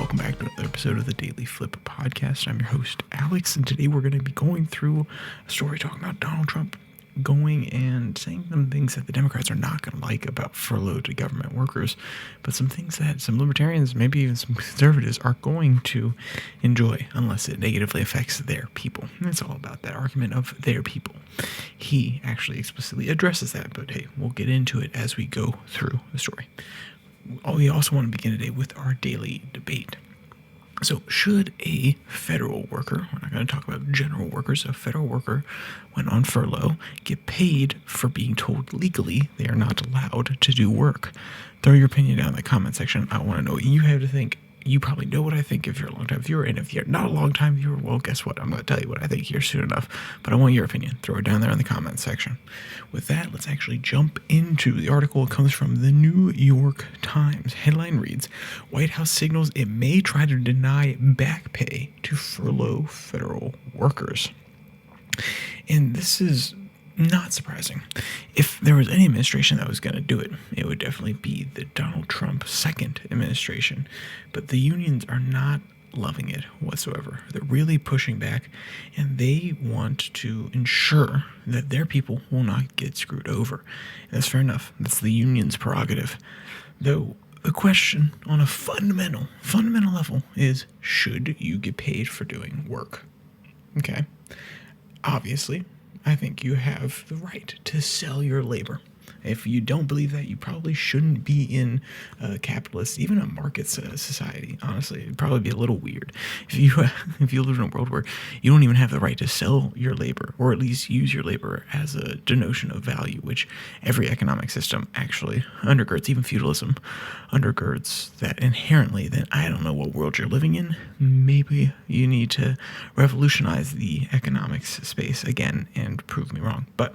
welcome back to another episode of the DailyFlip podcast. I'm your host, Alex, and today we're going to be going through a story talking about Donald Trump going and saying some things that the Democrats are not going to like about furlough to government workers, but some things that some libertarians, maybe even some conservatives, are going to enjoy unless it negatively affects their people. And it's all about that argument of their people. He actually explicitly addresses that, but hey, we'll get into it as we go through the story. We also want to begin today with our daily debate. So should a federal worker, we're not going to talk about general workers, a federal worker when on furlough get paid for being told legally they are not allowed to do work? Throw your opinion down in the comment section. I want to know what you have to think. You probably know what I think if you're a long-time viewer, and if you're not a long-time viewer, well, guess what? I'm going to tell you what I think here soon enough, but I want your opinion. Throw it down there in the comment section. With that, let's actually jump into the article. It comes from the New York Times. Headline reads, White House signals it may try to deny back pay to furlough federal workers. And this is not surprising. If there was any administration that was going to do it, it would definitely be the Donald Trump second administration. But the unions are not loving it whatsoever. They're really pushing back, and they want to ensure that their people will not get screwed over. And that's fair enough. That's the union's prerogative. Though the question on a fundamental level is, should you get paid for doing work? Okay. Obviously, I think you have the right to sell your labor. If you don't believe that, you probably shouldn't be in a capitalist, even a market society. Honestly, it'd probably be a little weird if you live in a world where you don't even have the right to sell your labor, or at least use your labor as a denotion of value, which every economic system actually undergirds. Even feudalism undergirds that inherently. Then I don't know what world you're living in. Maybe you need to revolutionize the economics space again and prove me wrong. But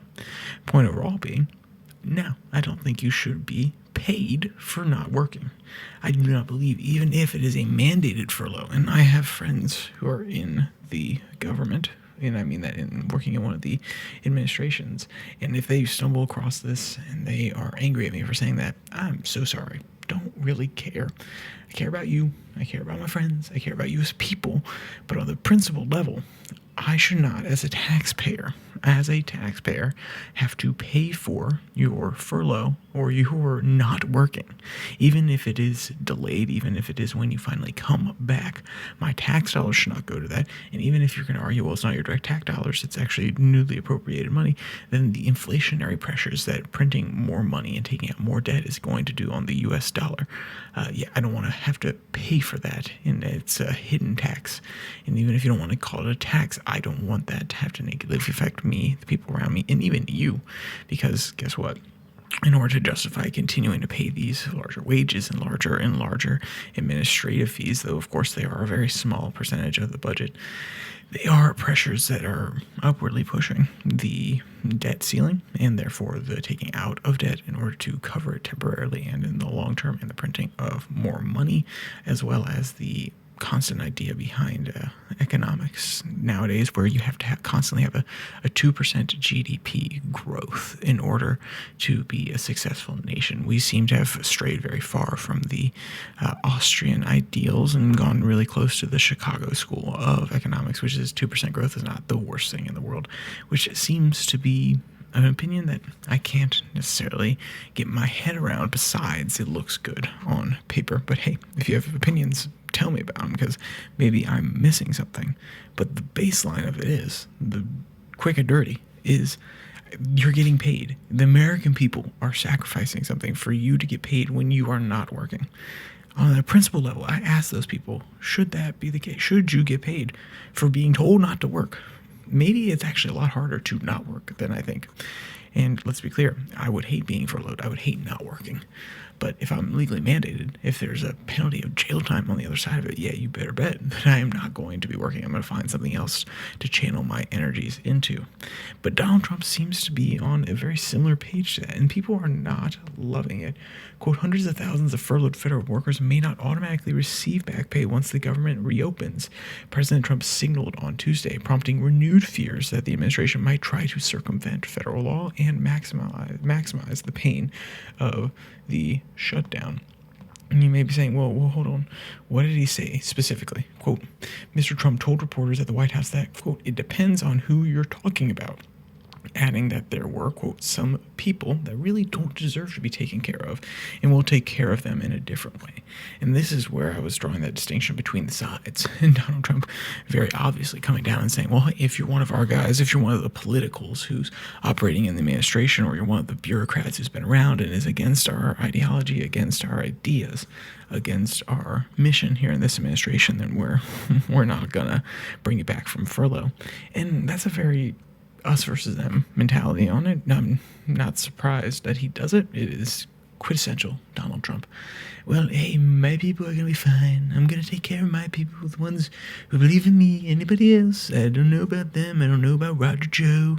point overall being, no, I don't think you should be paid for not working. I do not believe, even if it is a mandated furlough, and I have friends who are in the government, and I mean that in working in one of the administrations, and if they stumble across this and they are angry at me for saying that, I'm so sorry. Don't really care. I care about you. I care about my friends. I care about you as people. But on the principle level, I should not, as a taxpayer, have to pay for your furlough or your not working. Even if it is delayed, even if it is when you finally come back, my tax dollars should not go to that. And even if you're going to argue, well, it's not your direct tax dollars, it's actually newly appropriated money, then the inflationary pressures that printing more money and taking out more debt is going to do on the U.S. dollar. I don't want to have to pay for that, and it's a hidden tax. And even if you don't want to call it a tax, I don't want that to have to negatively affect me, the people around me, and even you, because guess what? In order to justify continuing to pay these larger wages and larger administrative fees, though of course they are a very small percentage of the budget, they are pressures that are upwardly pushing the debt ceiling, and therefore the taking out of debt in order to cover it temporarily and in the long term, and the printing of more money, as well as the constant idea behind economics nowadays, where you have to constantly have a 2% GDP growth in order to be a successful nation. We seem to have strayed very far from the Austrian ideals and gone really close to the Chicago School of Economics, which is 2% growth is not the worst thing in the world, which seems to be an opinion that I can't necessarily get my head around. Besides, it looks good on paper. But hey, if you have opinions, tell me about them, because maybe I'm missing something. But the baseline of it is, the quick and dirty, is you're getting paid. The American people are sacrificing something for you to get paid when you are not working. On a principle level, I ask those people, should that be the case? Should you get paid for being told not to work? Maybe it's actually a lot harder to not work than I think. And let's be clear, I would hate being furloughed. I would hate not working. But if I'm legally mandated, if there's a penalty of jail time on the other side of it, yeah, you better bet that I am not going to be working. I'm going to find something else to channel my energies into. But Donald Trump seems to be on a very similar page to that, and people are not loving it. Quote, hundreds of thousands of furloughed federal workers may not automatically receive back pay once the government reopens, President Trump signaled on Tuesday, prompting renewed fears that the administration might try to circumvent federal law and maximize the pain of the shutdown. And you may be saying, well, hold on. What did he say specifically? Quote, Mr. Trump told reporters at the White House that, quote, it depends on who you're talking about, adding that there were, quote, some people that really don't deserve to be taken care of, and we'll take care of them in a different way. And this is where I was drawing that distinction between the sides. And Donald Trump very obviously coming down and saying, well, if you're one of our guys, if you're one of the politicals who's operating in the administration, or you're one of the bureaucrats who's been around and is against our ideology, against our ideas, against our mission here in this administration, then we're not gonna bring you back from furlough. And that's a very us versus them mentality on it. I'm not surprised that he does it. It is quintessential Donald Trump. Well, hey, my people are going to be fine. I'm going to take care of my people, the ones who believe in me. Anybody else, I don't know about them. I don't know about Roger Joe.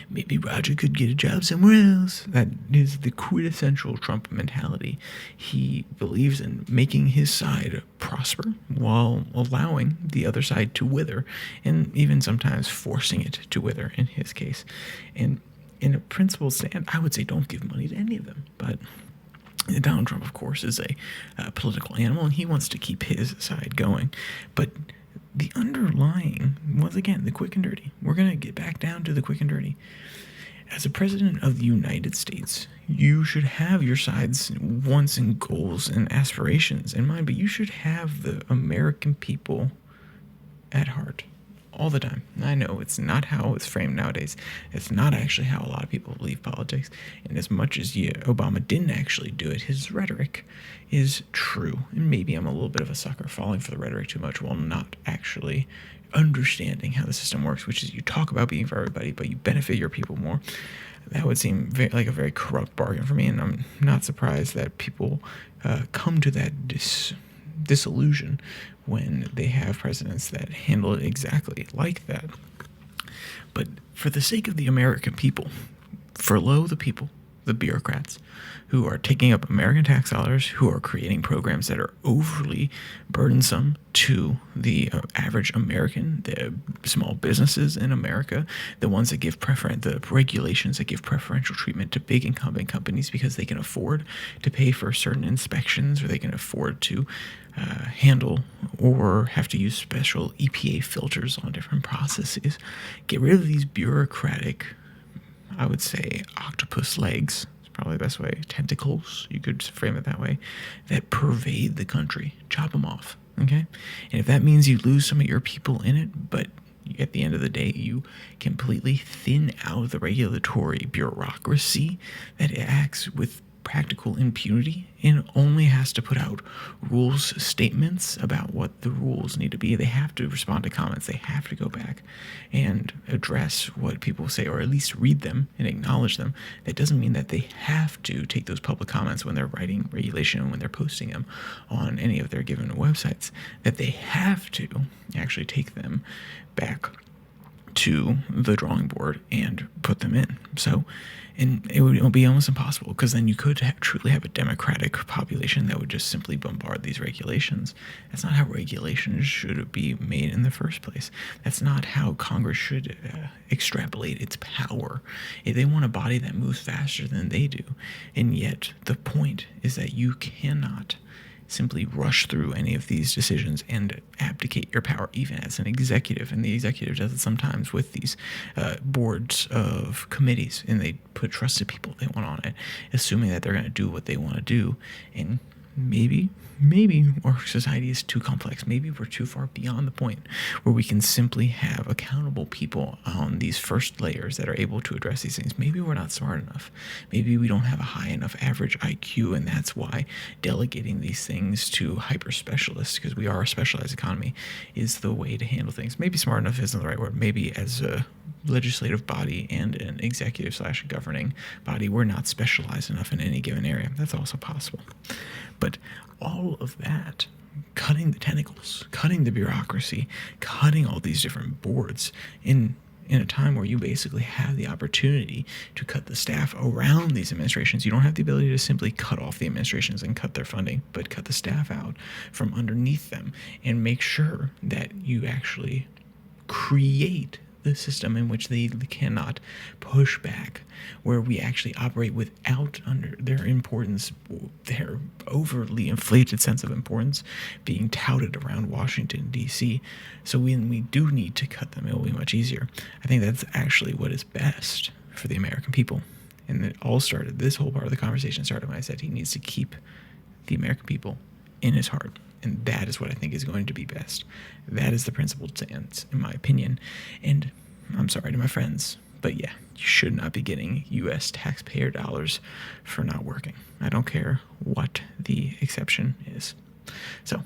Maybe Roger could get a job somewhere else. That is the quintessential Trump mentality. He believes in making his side prosper while allowing the other side to wither, and even sometimes forcing it to wither in his case. And in a principled stand, I would say don't give money to any of them. But Donald Trump, of course, is a political animal, and he wants to keep his side going. But the underlying, once again, the quick and dirty. We're going to get back down to the quick and dirty. As a president of the United States, you should have your side's wants and goals and aspirations in mind, but you should have the American people at heart all the time. I know it's not how it's framed nowadays. It's not actually how a lot of people believe politics. And as much as Obama didn't actually do it, his rhetoric is true. And maybe I'm a little bit of a sucker falling for the rhetoric too much while not actually understanding how the system works, which is you talk about being for everybody, but you benefit your people more. That would seem like a very corrupt bargain for me, and I'm not surprised that people come to that disillusion when they have presidents that handle it exactly like that. But for the sake of the American people, furlough the people, the bureaucrats, who are taking up American tax dollars, who are creating programs that are overly burdensome to the average American, the small businesses in America, the ones that give the regulations that give preferential treatment to big incumbent companies because they can afford to pay for certain inspections, or they can afford to handle or have to use special EPA filters on different processes. Get rid of these bureaucratic, I would say, octopus legs. It's probably the best way. Tentacles, you could frame it that way, that pervade the country. Chop them off, okay? And if that means you lose some of your people in it, but at the end of the day, you completely thin out the regulatory bureaucracy that acts with practical impunity and only has to put out rules statements about what the rules need to be. They have to respond to comments. They have to go back and address what people say, or at least read them and acknowledge them. That doesn't mean that they have to take those public comments when they're writing regulation, when they're posting them on any of their given websites, that they have to actually take them back to the drawing board and put them in. So, and it would be almost impossible, because then you could truly have a democratic population that would just simply bombard these regulations. That's not how regulations should be made in the first place. That's not how Congress should extrapolate its power. They want a body that moves faster than they do. And yet the point is that you cannot simply rush through any of these decisions and abdicate your power, even as an executive. And the executive does it sometimes with these boards of committees, and they put trusted people they want on it, assuming that they're going to do what they want to do. And maybe our society is too complex. Maybe we're too far beyond the point where we can simply have accountable people on these first layers that are able to address these things. Maybe we're not smart enough. Maybe we don't have a high enough average IQ, and that's why delegating these things to hyper specialists, because we are a specialized economy, is the way to handle things. Maybe smart enough isn't the right word. Maybe as a legislative body and an executive/governing body, we're not specialized enough in any given area. That's also possible. But all of that, cutting the tentacles, cutting the bureaucracy, cutting all these different boards in a time where you basically have the opportunity to cut the staff around these administrations. You don't have the ability to simply cut off the administrations and cut their funding, but cut the staff out from underneath them and make sure that you actually create the system in which they cannot push back, where we actually operate without under their importance, their overly inflated sense of importance being touted around Washington, D.C. So when we do need to cut them, it will be much easier. I think that's actually what is best for the American people. And it all started, this whole part of the conversation started when I said he needs to keep the American people in his heart. And that is what I think is going to be best. That is the principled stance, in my opinion. And I'm sorry to my friends, but yeah, you should not be getting U.S. taxpayer dollars for not working. I don't care what the exception is. So,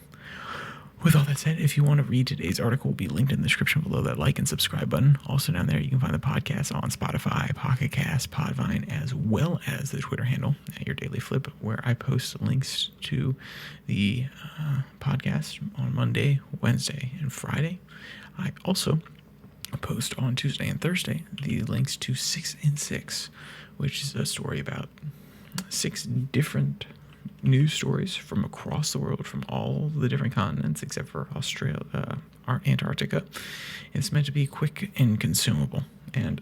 with all that said, if you want to read today's article, it will be linked in the description below that like and subscribe button. Also down there, you can find the podcast on Spotify, Pocket Cast, Podvine, as well as the Twitter handle at Your Daily Flip, where I post links to the podcast on Monday, Wednesday, and Friday. I also post on Tuesday and Thursday the links to 6 in 6, which is a story about 6 different news stories from across the world, from all the different continents except for Australia, Antarctica. It's meant to be quick and consumable, and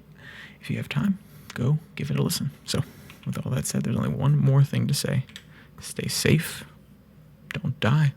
if you have time, go give it a listen. So, with all that said, there's only one more thing to say: stay safe, don't die.